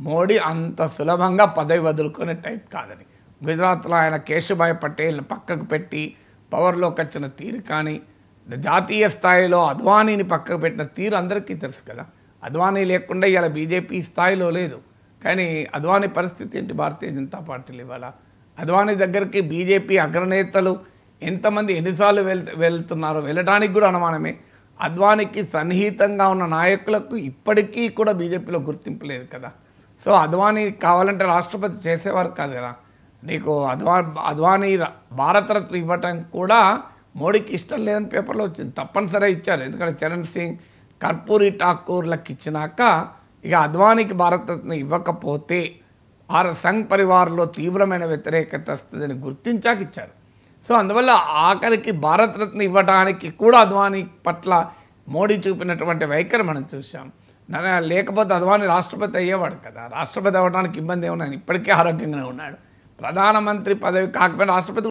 మోడీ అంత సులభంగా పదవి వదులుకునే టైప్ కాదని. గుజరాత్లో ఆయన కేశుభాయ్ పటేల్ని పక్కకు పెట్టి పవర్లోకి వచ్చిన తీరు కానీ, జాతీయ స్థాయిలో అద్వానీని పక్కకు పెట్టిన తీరు అందరికీ తెలుసు కదా. అద్వానీ లేకుండా ఇలా బీజేపీ స్థాయిలో లేదు. కానీ అద్వానీ పరిస్థితి ఏంటి భారతీయ జనతా పార్టీలు ఇవాళ? అద్వానీ దగ్గరికి బీజేపీ అగ్రనేతలు ఎంతమంది ఎన్నిసార్లు వెళ్తున్నారో వెళ్ళడానికి కూడా అనుమానమే. అద్వానీకి సన్నిహితంగా ఉన్న నాయకులకు ఇప్పటికీ కూడా బీజేపీలో గుర్తింపు లేదు కదా. సో అద్వానీ కావాలంటే రాష్ట్రపతి చేసేవారు కాదు కదా. నీకు అద్వానీ భారతరత్న ఇవ్వటం కూడా మోడీకి ఇష్టం లేదని పేపర్లో వచ్చింది. తప్పనిసరిగా ఇచ్చారు, ఎందుకంటే చరణ్ సింగ్, కర్పూరి ఠాకూర్లకు ఇచ్చినాక ఇక అద్వానీకి భారతరత్న ఇవ్వకపోతే సంఘ్ పరివార్లో తీవ్రమైన వ్యతిరేకత వస్తుందని గుర్తించాక ఇచ్చారు. సో అందువల్ల ఆఖరికి భారతరత్న ఇవ్వడానికి కూడా అద్వానీ పట్ల మోడీ చూపినటువంటి వైఖరి మనం చూసాం. లేకపోతే అద్వానీ రాష్ట్రపతి అయ్యేవాడు కదా. రాష్ట్రపతి అవ్వడానికి ఇబ్బంది ఏమన్నా, ఇప్పటికే ఆరోగ్యంగానే ఉన్నాడు. ప్రధానమంత్రి పదవి కాకపోయినా రాష్ట్రపతి